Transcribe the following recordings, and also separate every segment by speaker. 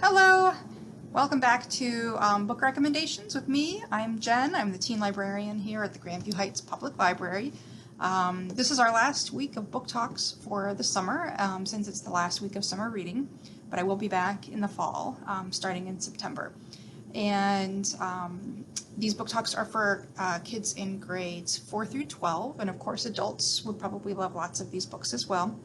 Speaker 1: Hello! Welcome back to Book Recommendations with me. I'm Jen. I'm the teen librarian here at the Grandview Heights Public Library. This is our last week of book talks for the summer, since it's the last week of summer reading, but I will be back in the fall, starting in September. And these book talks are for kids in grades 4 through 12, and of course adults would probably love lots of these books as well.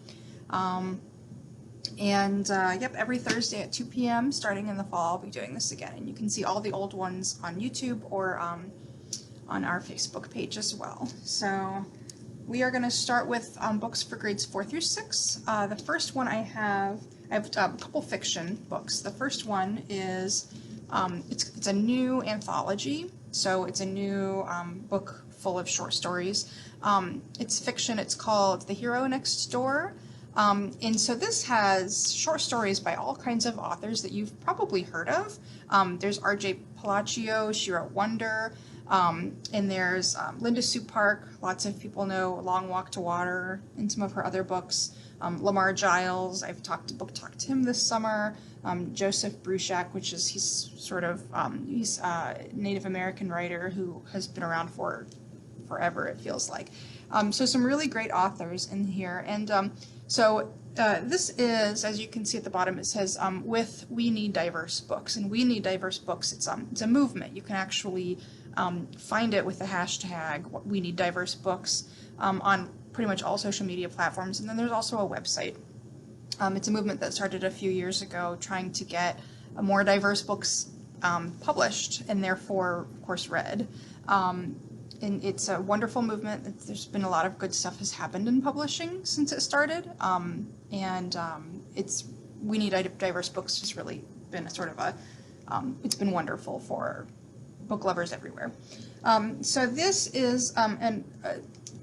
Speaker 1: Yep, every Thursday at 2 p.m. starting in the fall, I'll be doing this again. And you can see all the old ones on YouTube or on our Facebook page as well. So we are going to start with books for grades 4 through 6. The first one I have a couple fiction books. The first one is, it's a new anthology. So it's a new book full of short stories. It's fiction. It's called The Hero Next Door. And so this has short stories by all kinds of authors that you've probably heard of. There's R.J. Palacio, she wrote Wonder, and there's Linda Sue Park, lots of people know Long Walk to Water, and some of her other books. Lamar Giles, I've book-talked to him this summer. Joseph Bruchac, he's a Native American writer who has been around for forever, it feels like. So some really great authors in here, and this is, as you can see at the bottom, it says with We Need Diverse Books, and We Need Diverse Books, it's a movement. You can actually find it with the hashtag We Need Diverse Books on pretty much all social media platforms, and then there's also a website. It's a movement that started a few years ago trying to get more diverse books published and therefore, of course, read. And it's a wonderful movement. There's been a lot of good stuff has happened in publishing since it started, it's We Need Diverse Books has really been it's been wonderful for book lovers everywhere. So this is a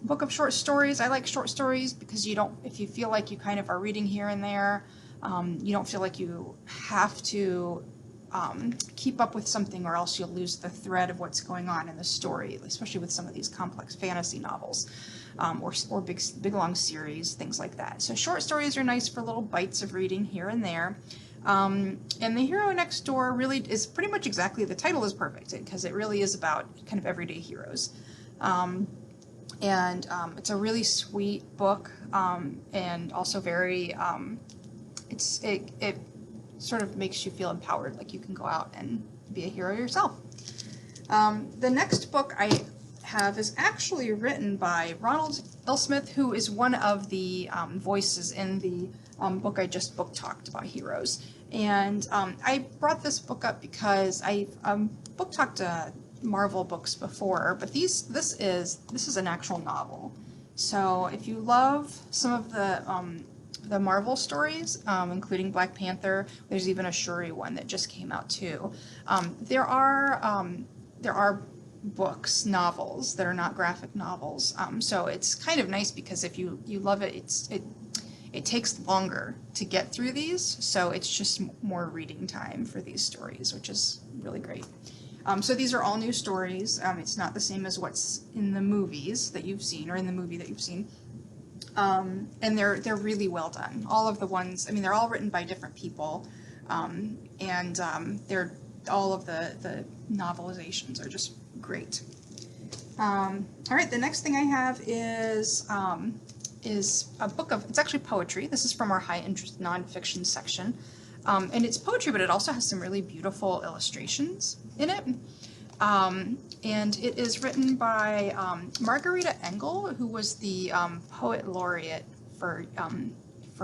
Speaker 1: book of short stories. I like short stories because if you feel like you kind of are reading here and there, you don't feel like you have to keep up with something or else you'll lose the thread of what's going on in the story, especially with some of these complex fantasy novels or big long series, things like that. So short stories are nice for little bites of reading here and there. And The Hero Next Door really is pretty much exactly, the title is perfect because it really is about kind of everyday heroes. It's a really sweet book and also very, it sort of makes you feel empowered, like you can go out and be a hero yourself. The next book I have is actually written by Ronald L. Smith, who is one of the voices in the book I just book-talked about heroes. And I brought this book up because I book-talked Marvel books before, but this is an actual novel. So if you love some of the Marvel stories, including Black Panther. There's even a Shuri one that just came out too. There are books, novels that are not graphic novels. So it's kind of nice because if you love it, it takes longer to get through these. So it's just more reading time for these stories, which is really great. So these are all new stories. It's not the same as what's in the movies that you've seen or in the movie that you've seen. And they're really well done. All of the ones, they're all written by different people, they're all of the novelizations are just great. All right, the next thing I have is a book of, it's actually poetry. This is from our high interest nonfiction section, and it's poetry, but it also has some really beautiful illustrations in it. And it is written by Margarita Engel, who was the poet laureate for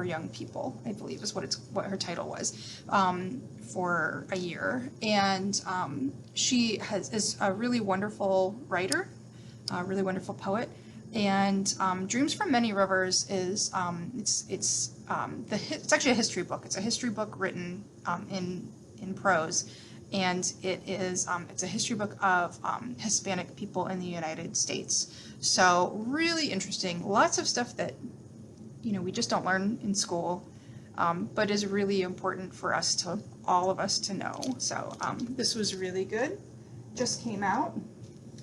Speaker 1: young people, I believe is what her title was, for a year. And she is a really wonderful writer, a really wonderful poet. And Dreams from Many Rivers is it's actually a history book. It's a history book written in prose. And it's a history book of Hispanic people in the United States. So really interesting. Lots of stuff that, we just don't learn in school, but is really important for all of us to know. So this was really good. Just came out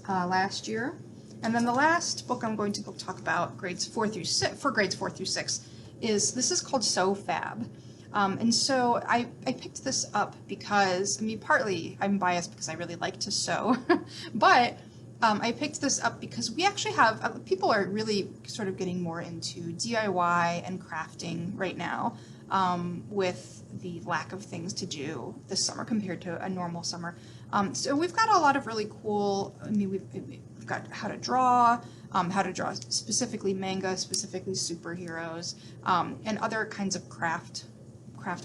Speaker 1: last year. And then the last book I'm going to talk about, grades 4 through 6, is called So Fab. And so I picked this up because, I mean, partly I'm biased because I really like to sew, but I picked this up because we actually have, people are really sort of getting more into DIY and crafting right now, with the lack of things to do this summer compared to a normal summer. So we've got a lot of really cool, I mean, we've got how to draw specifically manga, specifically superheroes, and other kinds of craft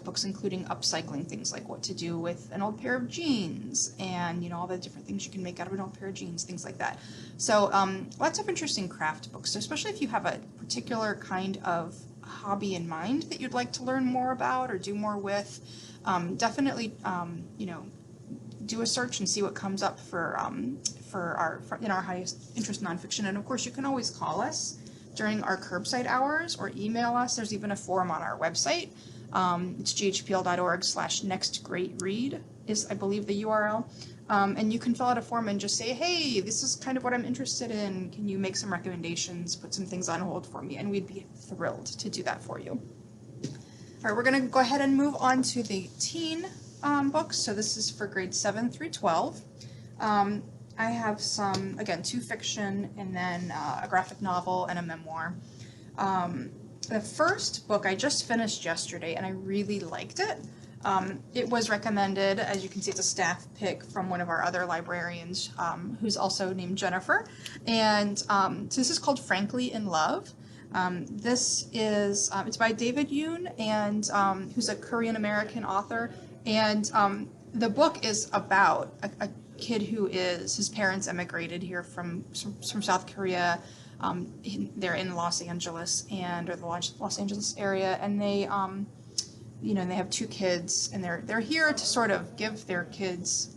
Speaker 1: books, including upcycling things like what to do with an old pair of jeans and, you know, all the different things you can make out of an old pair of jeans, things like that. So lots of interesting craft books, especially if you have a particular kind of hobby in mind that you'd like to learn more about or do more with. Definitely, you know, do a search and see what comes up for our highest interest nonfiction. And of course, you can always call us during our curbside hours or email us. There's even a forum on our website. It's ghpl.org/nextgreatread is, I believe, the URL. And you can fill out a form and just say, hey, this is kind of what I'm interested in. Can you make some recommendations, put some things on hold for me? And we'd be thrilled to do that for you. All right, we're going to go ahead and move on to the teen books. So this is for grades 7 through 12. I have some, again, 2 fiction and then a graphic novel and a memoir. The first book I just finished yesterday, and I really liked it. It was recommended, as you can see, it's a staff pick from one of our other librarians, who's also named Jennifer. And so this is called Frankly in Love. This is, it's by David Yoon, and who's a Korean American author. And the book is about a kid who his parents emigrated here from South Korea. They're in Los Angeles or the Los Angeles area, and they, you know, they have 2 kids, and they're here to sort of give their kids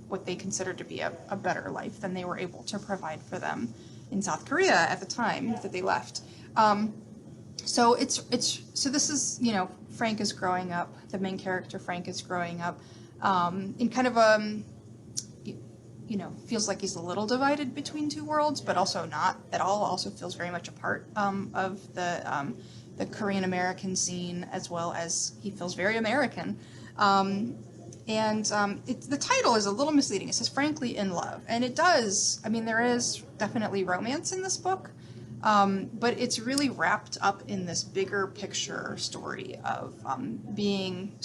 Speaker 1: what they consider to be a better life than they were able to provide for them in South Korea at the time that they left. So so this is, you know, Frank is growing up. The main character Frank is growing up in kind of you know, feels like he's a little divided between 2 worlds, but also not at all. Also feels very much a part of the Korean American scene, as well as he feels very American. The title is a little misleading. It says Frankly in Love, and it does. I mean, there is definitely romance in this book, but it's really wrapped up in this bigger picture story of being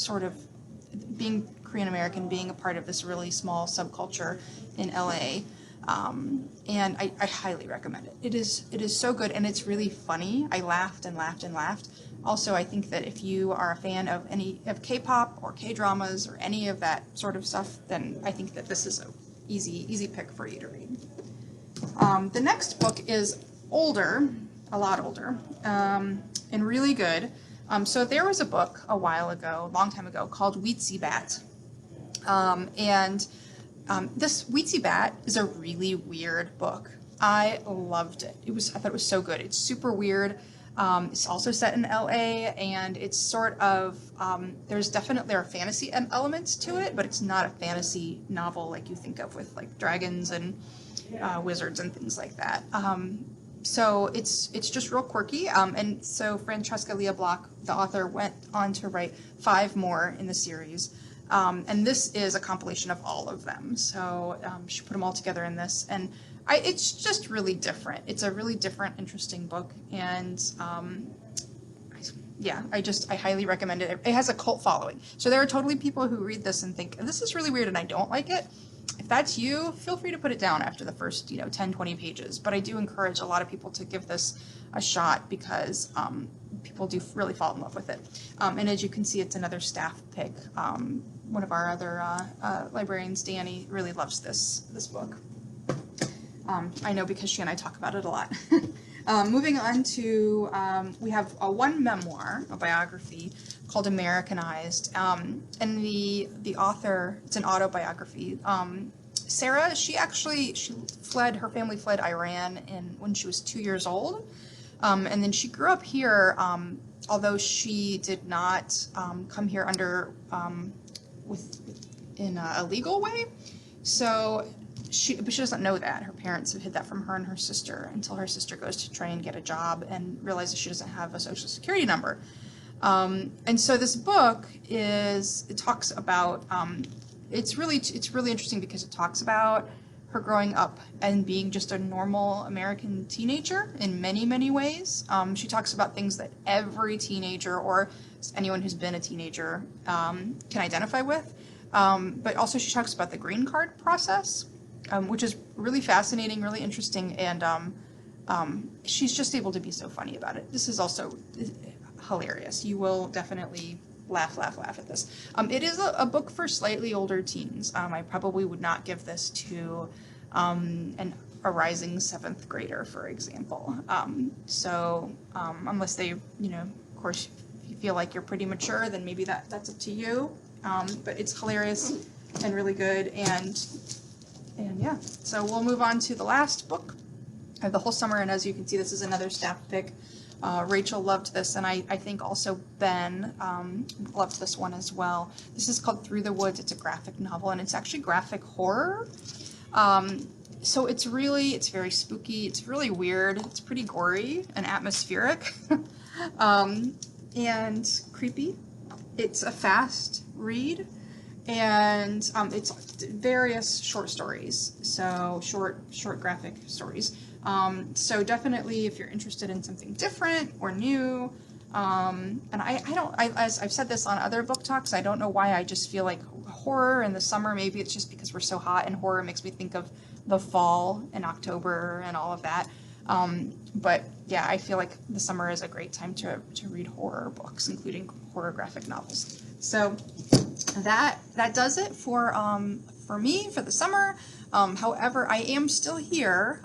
Speaker 1: Korean American, being a part of this really small subculture in LA, and I highly recommend it. It is so good, and it's really funny. I laughed and laughed and laughed. Also, I think that if you are a fan of any of K-pop or K-dramas or any of that sort of stuff, then I think that this is an easy pick for you to read. The next book is older, a lot older, and really good. So there was a book a long time ago, called Weetzie Bat. This Weetzie Bat is a really weird book. I loved it. I thought it was so good. It's super weird. It's also set in LA, and it's sort of, there are fantasy elements to it, but it's not a fantasy novel like you think of with like dragons and wizards and things like that. So it's just real quirky. And so Francesca Leah Block, the author, went on to write 5 more in the series. And this is a compilation of all of them. So she put them all together in this, and it's just really different. It's a really different, interesting book, and yeah, I highly recommend it. It has a cult following. So there are totally people who read this and think, this is really weird and I don't like it. If that's you, feel free to put it down after the first, 10, 20 pages. But I do encourage a lot of people to give this a shot, because people do really fall in love with it. And as you can see, it's another staff pick. One of our other librarians, Danny, really loves this book. I know because she and I talk about it a lot. Moving on to, we have one memoir, a biography, called Americanized. And the author, it's an autobiography. Sarah, her family fled Iran when she was 2 years old. And then she grew up here, although she did not come here in a legal way. So but she doesn't know that. Her parents have hid that from her and her sister until her sister goes to try and get a job and realizes she doesn't have a social security number. And so this book it talks about, it's really interesting because it talks about her growing up and being just a normal American teenager in many, many ways. She talks about things that every teenager or anyone who's been a teenager can identify with. But also she talks about the green card process, which is really fascinating, really interesting, and she's just able to be so funny about it. This is also hilarious. You will definitely laugh at this. It is a book for slightly older teens. I probably would not give this to a rising 7th grader, for example. Unless they, of course, if you feel like you're pretty mature, then maybe that's up to you. But it's hilarious and really good, and yeah. So we'll move on to the last book of the whole summer, and as you can see, this is another staff pick. Rachel loved this, and I think also Ben loved this one as well. This is called Through the Woods. It's a graphic novel, and it's actually graphic horror. So it's very spooky. It's really weird. It's pretty gory and atmospheric and creepy. It's a fast read, and it's various short stories. So short graphic stories. So definitely, if you're interested in something different or new, and as I've said this on other book talks, I don't know why I just feel like horror in the summer. Maybe it's just because we're so hot, and horror makes me think of the fall and October and all of that. But yeah, I feel like the summer is a great time to read horror books, including horror graphic novels. So that does it for me for the summer. However, I am still here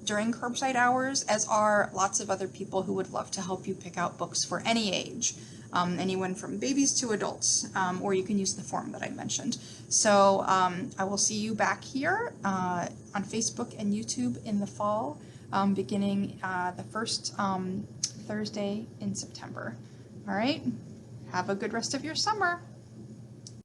Speaker 1: during curbside hours, as are lots of other people who would love to help you pick out books for any age, anyone from babies to adults, or you can use the form that I mentioned. So I will see you back here on Facebook and YouTube in the fall, beginning the first Thursday in September. All right, have a good rest of your summer.